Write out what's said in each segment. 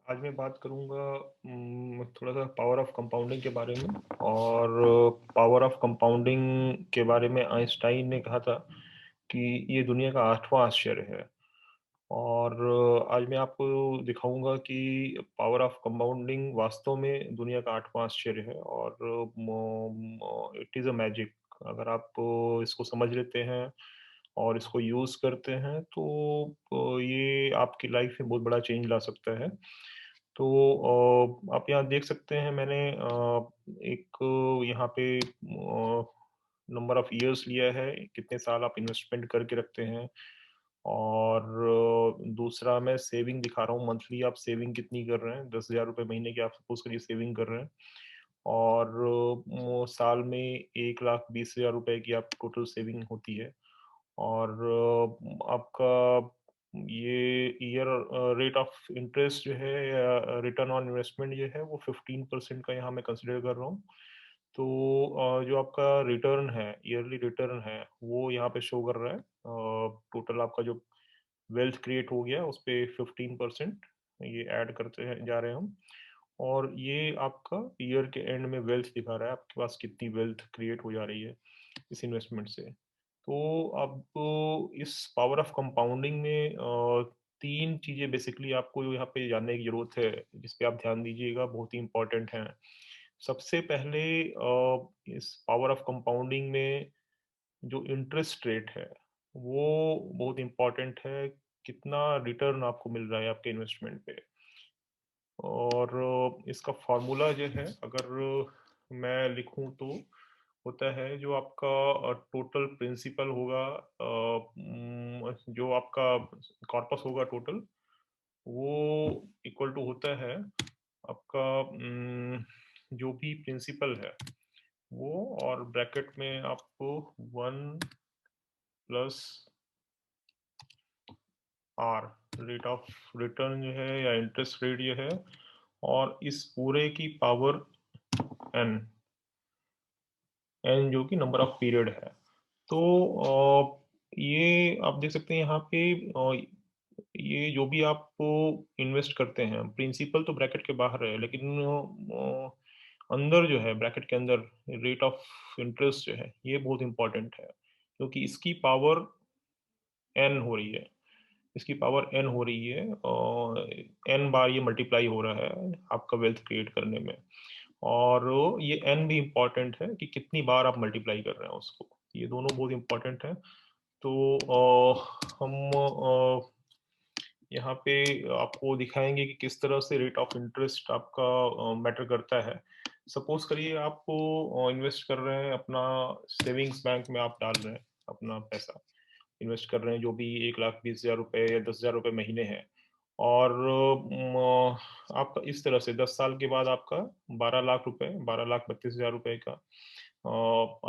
आज मैं बात करूँगा थोड़ा-सा पावर ऑफ कंपाउंडिंग के बारे में। और पावर ऑफ कंपाउंडिंग के बारे में आइंस्टाइन ने कहा था कि ये दुनिया का 8वाँ आश्चर्य है। और आज मैं आपको दिखाऊँगा कि पावर ऑफ कंपाउंडिंग वास्तव में दुनिया का 8वाँ आश्चर्य है। और इट इज़ अ मैजिक। अगर आप इसको समझ लेते हैं और इसको यूज़ करते हैं तो ये आपकी लाइफ में बहुत बड़ा चेंज ला सकता है। तो आप यहाँ देख सकते हैं मैंने एक यहाँ पे नंबर ऑफ इयर्स लिया है, कितने साल आप इन्वेस्टमेंट करके रखते हैं। और दूसरा मैं सेविंग दिखा रहा हूँ, मंथली आप सेविंग कितनी कर रहे हैं, 10,000 रुपये महीने की आप सपोज करिए सेविंग कर रहे हैं। और साल में 1,20,000 रुपये की आप टोटल सेविंग होती है। और आपका ये ईयर रेट ऑफ इंटरेस्ट जो है या रिटर्न ऑन इन्वेस्टमेंट जो है वो 15% का यहाँ मैं कंसिडर कर रहा हूँ। तो जो आपका रिटर्न है, ईयरली रिटर्न है, वो यहाँ पे शो कर रहा है। टोटल आपका जो वेल्थ क्रिएट हो गया उस पे 15% ये ऐड करते हैं जा रहे हैं हम। और ये आपका ईयर के एंड में वेल्थ दिखा रहा है, आपके पास कितनी वेल्थ क्रिएट हो जा रही है इस इन्वेस्टमेंट से। तो अब इस पावर ऑफ कंपाउंडिंग में 3 चीज़ें बेसिकली आपको यहाँ पे जानने की ज़रूरत है, जिस पे आप ध्यान दीजिएगा, बहुत ही इम्पोर्टेंट हैं। सबसे पहले इस पावर ऑफ कंपाउंडिंग में जो इंटरेस्ट रेट है, वो बहुत इम्पोर्टेंट है, कितना रिटर्न आपको मिल रहा है आपके इन्वेस्टमेंट पे। और इसका फ़ॉर्मूला जो है अगर मैं लिखूँ तो होता है जो आपका टोटल प्रिंसिपल होगा, जो आपका कॉर्पस होगा टोटल, वो इक्वल टू होता है आपका जो भी प्रिंसिपल है वो, और ब्रैकेट में आपको 1 plus R, rate of return जो है या इंटरेस्ट रेट जो है, और इस पूरे की पावर एन, एन जो कि नंबर ऑफ पीरियड है। तो ये आप देख सकते हैं यहाँ पे ये जो भी आप इन्वेस्ट करते हैं, प्रिंसिपल तो ब्रैकेट के बाहर है, लेकिन अंदर जो है ब्रैकेट के अंदर रेट ऑफ इंटरेस्ट जो है ये बहुत इंपॉर्टेंट है, क्योंकि इसकी पावर एन हो रही है, इसकी पावर एन हो रही है और एन बार ये मल्टीप्लाई हो रहा है आपका वेल्थ क्रिएट करने में। और ये एन भी इम्पॉर्टेंट है कि कितनी बार आप मल्टीप्लाई कर रहे हैं उसको, ये दोनों बहुत इम्पॉर्टेंट है। तो हम यहाँ पे आपको दिखाएंगे कि किस तरह से रेट ऑफ इंटरेस्ट आपका मैटर करता है। सपोज करिए आप इन्वेस्ट कर रहे हैं अपना सेविंग्स बैंक में, आप डाल रहे हैं अपना पैसा, इन्वेस्ट कर रहे हैं जो भी 1,20,000 रुपये या 10,000 रुपये महीने हैं। और आपका इस तरह से 10 साल के बाद आपका 12 लाख रुपए, 12,32,000 रुपये का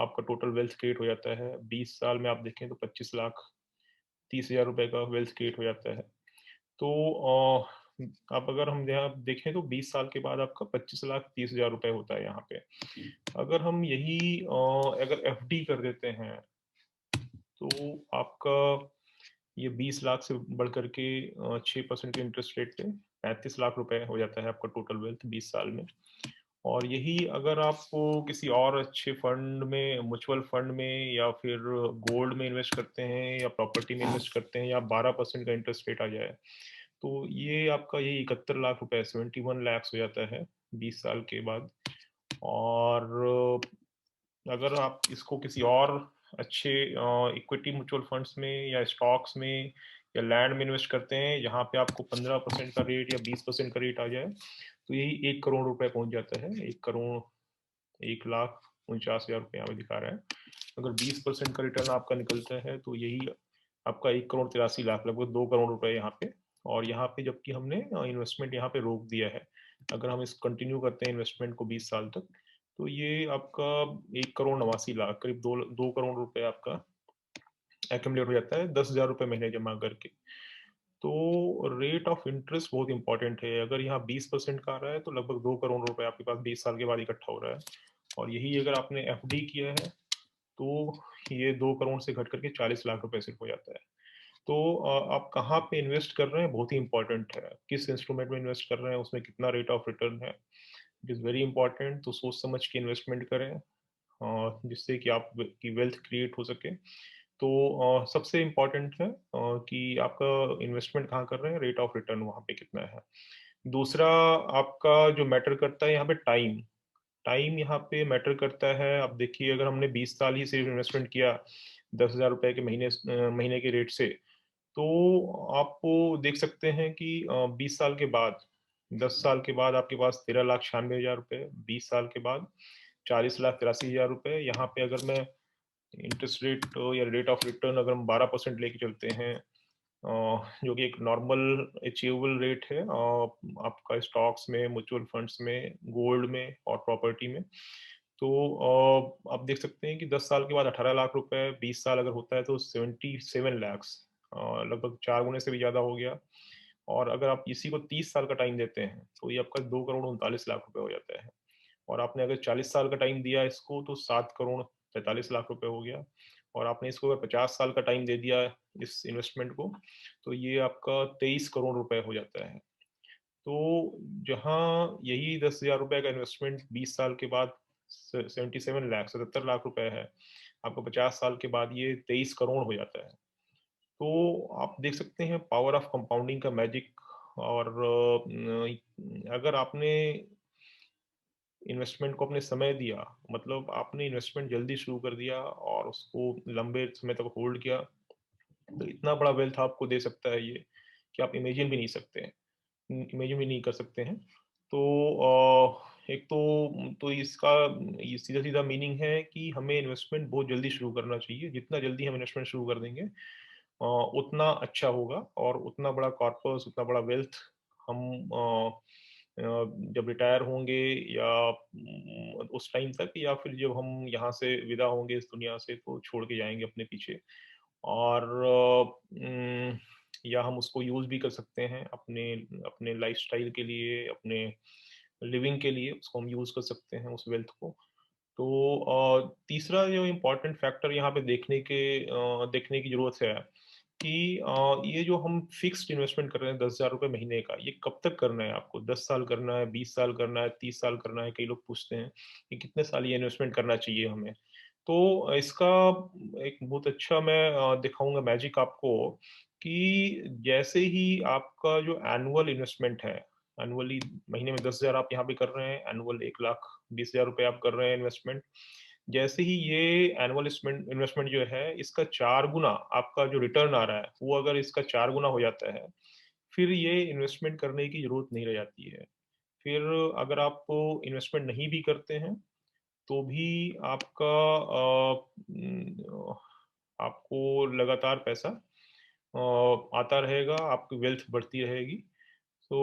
आपका टोटल वेल्थ क्रिएट हो जाता है। 20 साल में आप देखें तो 25,30,000 रुपये का वेल्थ क्रिएट हो जाता है। तो अब अगर हम यहाँ देखें तो 20 साल के बाद आपका 25,30,000 रुपये होता है यहाँ पे। अगर हम यही अगर एफडी कर देते हैं तो आपका ये 20 लाख से बढ़ करके 6% के इंटरेस्ट रेट पे 35 लाख रुपए हो जाता है आपका टोटल वेल्थ 20 साल में। और यही अगर आप किसी और अच्छे फंड में, म्यूचुअल फंड में या फिर गोल्ड में इन्वेस्ट करते हैं या प्रॉपर्टी में इन्वेस्ट करते हैं या 12% का इंटरेस्ट रेट आ जाए, तो ये आपका यही 71 लाख रुपए, 71 लैक्स हो जाता है 20 साल के बाद। और अगर आप इसको किसी और अच्छे इक्विटी म्यूचुअल फंड्स में या स्टॉक्स में या लैंड में इन्वेस्ट करते हैं, जहाँ पे आपको 15% का रेट या 20% का रेट आ जाए, तो यही 1 करोड़ रुपए पहुंच जाता है। 1 करोड़ 1,49,000 रुपये यहाँ पे दिखा रहा है। अगर 20% का रिटर्न आपका निकलता है तो यही आपका 1 करोड़ 83 लाख, लगभग 2 करोड़ रुपए यहाँ पे। और यहाँ पे जबकि हमने इन्वेस्टमेंट यहाँ पे रोक दिया है, अगर हम इस कंटिन्यू करते हैं इन्वेस्टमेंट को 20 साल तक, तो ये आपका 1 करोड़ 89 लाख, करीब 2 करोड़ रुपए आपका एक्यूमुलेट हो जाता है 10,000 रुपये महीने जमा करके। तो रेट ऑफ इंटरेस्ट बहुत इंपॉर्टेंट है। अगर यहाँ 20% का आ रहा है तो लगभग 2 करोड़ रुपए आपके पास 20 साल के बाद इकट्ठा हो रहा है। और यही अगर आपने एफडी किया है तो ये 2 करोड़ से घट करके 40 लाख रुपए सिर्फ हो जाता है। तो आप कहाँ पे इन्वेस्ट कर रहे हैं बहुत ही इंपॉर्टेंट है। किस इंस्ट्रूमेंट में इन्वेस्ट कर रहे हैं, उसमें कितना रेट ऑफ रिटर्न है, इट इज़ वेरी इंपॉर्टेंट। तो सोच समझ के इन्वेस्टमेंट करें जिससे कि आप की वेल्थ क्रिएट हो सके। तो सबसे इम्पोर्टेंट है कि आपका इन्वेस्टमेंट कहाँ कर रहे हैं, रेट ऑफ रिटर्न वहाँ पे कितना है। दूसरा आपका जो मैटर करता है यहाँ पे टाइम, टाइम यहाँ पे मैटर करता है। अब देखिए अगर हमने 20 साल ही सिर्फ इन्वेस्टमेंट किया 10,000 रुपए के महीने के रेट से, तो आप देख सकते हैं कि 20 साल के बाद, 10 साल के बाद आपके पास 13,96,000 रुपए, 20 साल के बाद 40,83,000 रुपए। यहाँ पे अगर मैं इंटरेस्ट रेट या रेट ऑफ रिटर्न अगर हम 12% लेके चलते हैं, जो कि एक नॉर्मल अचीवेबल रेट है आपका स्टॉक्स में, म्यूचुअल फंड्स में, गोल्ड में और प्रॉपर्टी में। तो आप देख सकते हैं कि 10 साल के बाद 18 लाख रुपए, 20 साल अगर होता है तो 77 लैक्स, लगभग 4 गुने से भी ज़्यादा हो गया। और अगर आप इसी को 30 साल का टाइम देते हैं तो ये आपका 2,39,00,000 रुपए हो जाता है। और आपने अगर 40 साल का टाइम दिया इसको तो 7,43,00,000 रुपए हो गया। और आपने इसको अगर 50 साल का टाइम दे दिया इस इन्वेस्टमेंट को, तो ये आपका 23 करोड़ रुपए हो जाता है। तो जहाँ यही 10,000 रुपए का इन्वेस्टमेंट 20 साल के बाद 77 लाख 77 लाख रुपए है, आपको 50 साल के बाद ये 23 करोड़ हो जाता है। तो आप देख सकते हैं पावर ऑफ कंपाउंडिंग का मैजिक। और अगर आपने इन्वेस्टमेंट को अपने समय दिया, मतलब आपने इन्वेस्टमेंट जल्दी शुरू कर दिया और उसको लंबे समय तक होल्ड किया, तो इतना बड़ा वेल्थ आपको दे सकता है ये कि आप इमेजिन भी नहीं सकते हैं, इमेजिन भी नहीं कर सकते हैं। तो एक तो इसका ये सीधा-सीधा मीनिंग है कि हमें इन्वेस्टमेंट बहुत जल्दी शुरू करना चाहिए। जितना जल्दी हम इन्वेस्टमेंट शुरू कर देंगे उतना अच्छा होगा और उतना बड़ा कॉर्पस, उतना बड़ा वेल्थ हम जब रिटायर होंगे या उस टाइम तक, या फिर जब हम यहाँ से विदा होंगे इस दुनिया से तो छोड़ के जाएँगे अपने पीछे। और या हम उसको यूज़ भी कर सकते हैं अपने अपने लाइफ़स्टाइल के लिए, अपने लिविंग के लिए उसको हम यूज़ कर सकते हैं उस वेल्थ को। तो तीसरा जो इम्पोर्टेंट फैक्टर यहाँ पे देखने की ज़रूरत है कि ये जो हम फिक्स्ड इन्वेस्टमेंट कर रहे हैं 10,000 रुपए महीने का, ये कब तक करना है आपको? 10 साल करना है, 20 साल करना है, 30 साल करना है? कई लोग पूछते हैं कि कितने साल ये इन्वेस्टमेंट करना चाहिए हमें? तो इसका एक बहुत अच्छा मैं दिखाऊँगा मैजिक आपको कि जैसे ही आपका जो एनुअल इन्वेस्टमेंट है, एनुअली महीने में 10,000 आप यहाँ पे कर रहे हैं, एनुअल 1,20,000 रुपए आप कर रहे हैं इन्वेस्टमेंट। जैसे ही ये एनुअल इन्वेस्टमेंट इन्वेस्टमेंट जो है, इसका 4 गुना आपका जो रिटर्न आ रहा है, वो अगर इसका 4 गुना हो जाता है, फिर ये इन्वेस्टमेंट करने की ज़रूरत नहीं रह जाती है। फिर अगर आप इन्वेस्टमेंट नहीं भी करते हैं, तो भी आपका आपको लगातार पैसा आता रहेगा, आपकी वेल्थ बढ़ती रहेगी। तो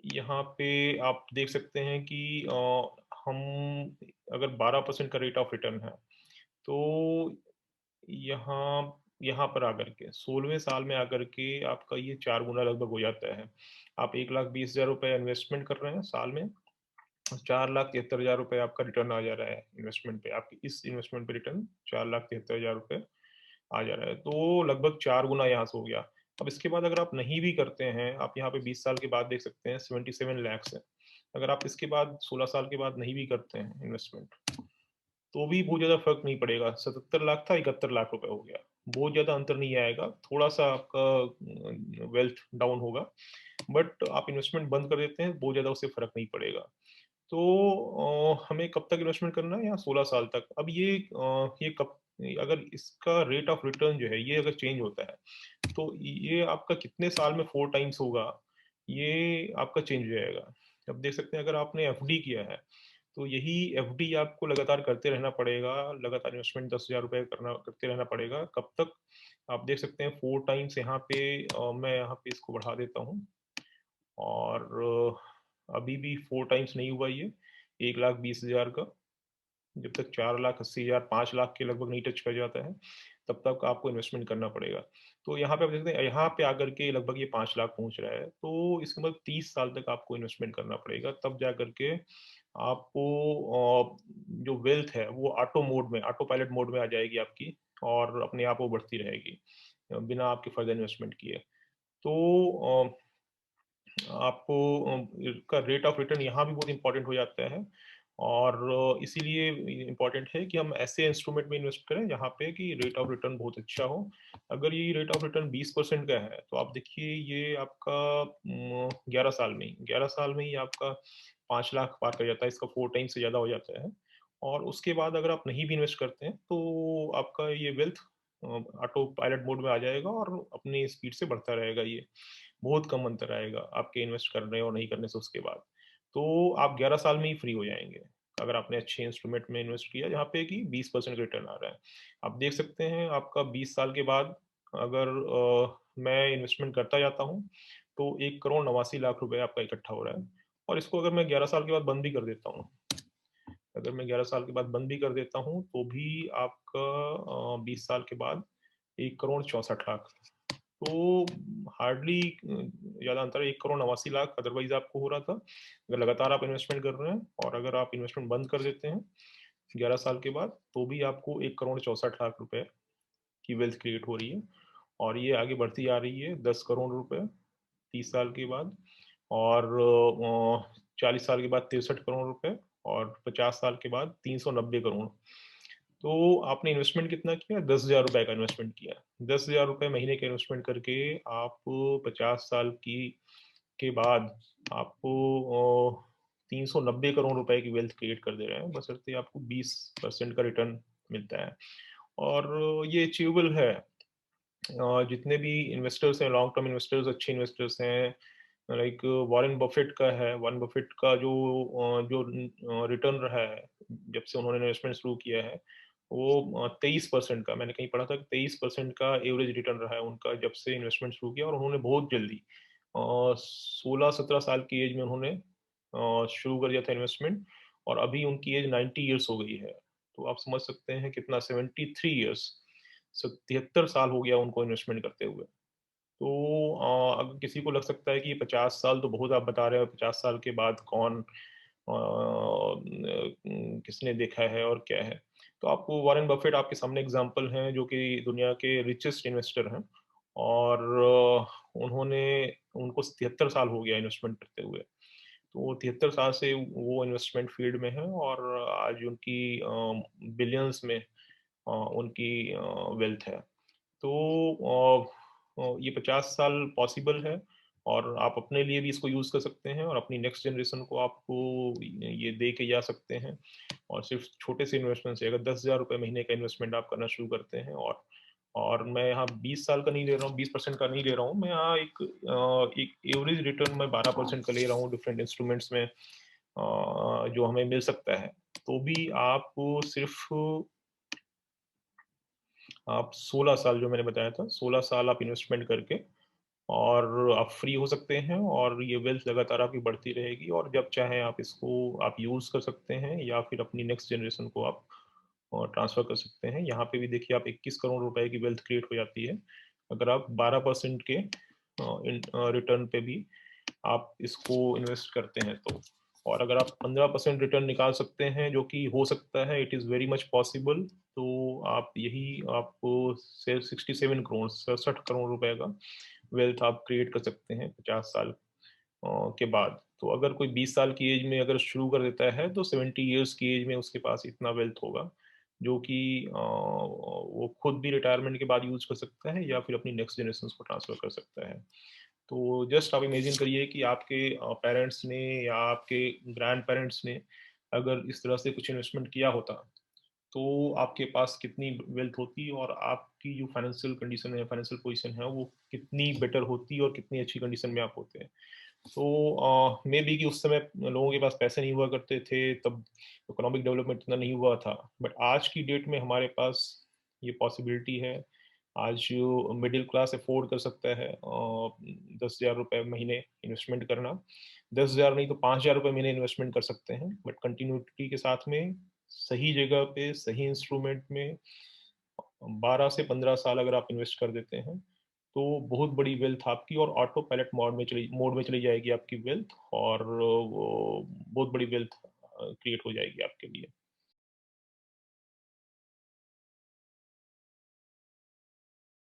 यहाँ पे आप देख सकते हैं कि हम अगर 12% का रेट ऑफ रिटर्न है, तो यहाँ यहाँ पर आकर के 16वें साल में आकर के आपका ये 4 गुना लगभग हो जाता है। आप 1,20,000 रुपए इन्वेस्टमेंट कर रहे हैं साल में, 4,73,000 रुपए आपका रिटर्न आ जा रहा है इन्वेस्टमेंट पे। आपकी इस इन्वेस्टमेंट पे रिटर्न 4,73,000 रुपए आ जा रहा है। तो लगभग 4 गुना यहाँ से हो गया। अब इसके बाद अगर आप नहीं भी करते हैं, आप यहाँ पे 20 साल के बाद देख सकते हैं 77 लैक्स है। अगर आप इसके बाद 16 साल के बाद नहीं भी करते हैं इन्वेस्टमेंट, तो भी बहुत ज़्यादा फ़र्क नहीं पड़ेगा। 77 लाख था, 71 लाख रुपए हो गया। बहुत ज़्यादा अंतर नहीं आएगा, थोड़ा-सा आपका वेल्थ डाउन होगा, बट आप इन्वेस्टमेंट बंद कर देते हैं, बहुत ज़्यादा उससे फ़र्क नहीं पड़ेगा। तो हमें कब तक इन्वेस्टमेंट करना है? यहाँ 16 साल तक। अब ये कब, अगर इसका रेट ऑफ रिटर्न जो है, ये अगर चेंज होता है, तो ये आपका कितने साल में 4 टाइम्स होगा, ये आपका चेंज हो जाएगा। अब देख सकते हैं अगर आपने एफडी किया है, तो यही एफडी आपको लगातार करते रहना पड़ेगा, लगातार इन्वेस्टमेंट 10,000 रुपए करते रहना पड़ेगा। कब तक? आप देख सकते हैं 4 टाइम्स यहाँ पे मैं यहाँ पे इसको बढ़ा देता हूँ और अभी भी 4 टाइम्स नहीं हुआ ये, 1,20,000 का। जब तक 4,80,000 5 लाख के लगभग नहीं टच कर जाता है, तब तक आपको इन्वेस्टमेंट करना पड़ेगा। तो यहाँ पे आप देखते हैं, यहाँ पे आकर के लगभग ये 5 लाख पहुँच रहा है, तो इसका मतलब 30 साल तक आपको इन्वेस्टमेंट करना पड़ेगा, तब जा कर के आपको जो वेल्थ है, वो ऑटो पायलट मोड में आ जाएगी आपकी और अपने आप वो बढ़ती रहेगी बिना आपके फर्दर इन्वेस्टमेंट किए। तो आपको इसका रेट ऑफ रिटर्न यहाँ भी बहुत इंपॉर्टेंट हो जाता है और इसीलिए इम्पॉर्टेंट है कि हम ऐसे इंस्ट्रूमेंट में इन्वेस्ट करें जहाँ पे कि रेट ऑफ रिटर्न बहुत अच्छा हो। अगर ये रेट ऑफ रिटर्न 20% का है तो आप देखिए ये आपका 11 साल में ही आपका 5 लाख पार कर जाता है, इसका 4 टाइम से ज़्यादा हो जाता है। और उसके बाद अगर आप नहीं भी इन्वेस्ट करते हैं तो आपका ये वेल्थ ऑटो पायलट मोड में आ जाएगा और अपनी स्पीड से बढ़ता रहेगा ये। बहुत कम अंतर आएगा आपके इन्वेस्ट करने और नहीं करने से उसके बाद। तो आप 11 साल में ही फ्री हो जाएँगे, अगर आपने अच्छे इंस्ट्रूमेंट में इन्वेस्ट किया जहाँ पे कि 20% रिटर्न आ रहा है। आप देख सकते हैं आपका 20 साल के बाद अगर मैं इन्वेस्टमेंट करता जाता हूँ, तो 1 करोड़ 89 लाख रुपए आपका इकट्ठा हो रहा है और इसको अगर मैं 11 साल के बाद बंद भी कर देता हूँ, अगर मैं 11 साल के बाद बंद भी कर देता हूँ, तो भी आपका 20 साल के बाद 1 करोड़ 64 लाख। तो हार्डली ज़्यादा अंतर है, 1 करोड़ 89 लाख अदरवाइज़ आपको हो रहा था। अगर लगातार आप इन्वेस्टमेंट कर रहे हैं और अगर आप इन्वेस्टमेंट बंद कर देते हैं 11 साल के बाद, तो भी आपको 1 करोड़ 64 लाख रुपए की वेल्थ क्रिएट हो रही है और ये आगे बढ़ती जा रही है 10 करोड़ रुपए 30 साल के बाद और 40 साल के बाद 63 करोड़ रुपए और 50 साल के बाद 390 करोड़। तो आपने इन्वेस्टमेंट कितना किया? 10,000 रुपए का इन्वेस्टमेंट किया। 10,000 रुपए महीने का इन्वेस्टमेंट करके आप 50 साल की के बाद आपको 390 करोड़ रुपए की वेल्थ क्रिएट कर दे रहे हैं, बशर्ते आपको 20% का रिटर्न मिलता है और ये अचीवेबल है। जितने भी इन्वेस्टर्स हैं, लॉन्ग टर्म इन्वेस्टर्स, अच्छे इन्वेस्टर्स हैं, लाइक वॉरेन बफेट का है। वॉरेन बफेट का जो रिटर्न रहा है, जब से उन्होंने इन्वेस्टमेंट शुरू किया है, वो 23% का, मैंने कहीं पढ़ा था कि 23% का एवरेज रिटर्न रहा है उनका जब से इन्वेस्टमेंट शुरू किया और उन्होंने बहुत जल्दी 16-17 साल की एज में उन्होंने शुरू कर दिया था इन्वेस्टमेंट और अभी उनकी एज 90 ईयर्स हो गई है। तो आप समझ सकते हैं कितना 73 ईयर्स 73 साल हो गया उनको इन्वेस्टमेंट करते हुए। तो अगर किसी को लग सकता है कि ये 50 साल तो बहुत आप बता रहे हो, 50 साल के बाद कौन किसने देखा है और क्या है? तो आपको वॉरेन बफेट आपके सामने एग्ज़ाम्पल हैं जो कि दुनिया के रिचेस्ट इन्वेस्टर हैं और उन्होंने उनको 73 साल हो गया इन्वेस्टमेंट करते हुए। तो 73 साल से वो इन्वेस्टमेंट फ़ील्ड में हैं और आज उनकी बिलियंस में उनकी वेल्थ है। तो ये 50 साल पॉसिबल है और आप अपने लिए भी इसको यूज़ कर सकते हैं और अपनी नेक्स्ट जनरेशन को आपको ये दे के जा सकते हैं और सिर्फ छोटे से इन्वेस्टमेंट से अगर 10,000 रुपए महीने का इन्वेस्टमेंट आप करना शुरू करते हैं और मैं यहाँ 20 साल का नहीं ले रहा हूँ, 20% का नहीं ले रहा हूँ, मैं यहाँ एक एवरेज रिटर्न मैं 12% का ले रहा हूँ डिफरेंट इंस्ट्रूमेंट्स में जो हमें मिल सकता है। तो भी आप सिर्फ आप 16 साल जो मैंने बताया था, 16 साल आप इन्वेस्टमेंट करके और आप फ्री हो सकते हैं और ये वेल्थ लगातार आपकी बढ़ती रहेगी और जब चाहें आप इसको आप यूज़ कर सकते हैं या फिर अपनी नेक्स्ट जनरेशन को आप ट्रांसफ़र कर सकते हैं। यहाँ पे भी देखिए आप 21 करोड़ रुपए की वेल्थ क्रिएट हो जाती है। अगर आप 12% के रिटर्न पे भी आप इसको इन्वेस्ट करते हैं तो। और अगर आप 15% रिटर्न निकाल सकते हैं जो कि हो सकता है, it is very much possible, तो आप यही आपको से 67 करोड़ 67 करोड़ रुपए का वेल्थ आप क्रिएट कर सकते हैं 50 साल के बाद। तो अगर कोई 20 साल की एज में अगर शुरू कर देता है तो 70 इयर्स की एज में उसके पास इतना वेल्थ होगा, जो कि वो खुद भी रिटायरमेंट के बाद यूज़ कर सकता है या फिर अपनी नेक्स्ट जनरेशंस को ट्रांसफ़र कर सकता है। तो जस्ट आप इमेजिन करिए कि आपके पेरेंट्स ने या आपके ग्रैंड-पेरेंट्स ने अगर इस तरह से कुछ इन्वेस्टमेंट किया होता, तो आपके पास कितनी वेल्थ होती और आपकी जो फाइनेंशियल कंडीशन है, फाइनेंशियल पोज़ीशन है, वो कितनी बेटर होती और कितनी अच्छी कंडीशन में आप होते। तो मे बी कि उस समय लोगों के पास पैसे नहीं हुआ करते थे, तब इकोनॉमिक डेवलपमेंट इतना नहीं हुआ था। बट आज की डेट में हमारे पास ये पॉसिबिलिटी है। आज जो मिडल क्लास अफ़ोर्ड कर सकता है 10,000 रुपए महीने इन्वेस्टमेंट करना। 10,000 नहीं तो 5,000 रुपए महीने इन्वेस्टमेंट कर सकते हैं। बट कंटिन्यूटी के साथ में, सही जगह पे, सही इंस्ट्रूमेंट में 12 से 15 साल अगर आप इन्वेस्ट कर देते हैं, तो बहुत बड़ी वेल्थ आपकी और ऑटो पायलट मोड में चली जाएगी आपकी वेल्थ और वो बहुत बड़ी वेल्थ क्रिएट हो जाएगी आपके लिए।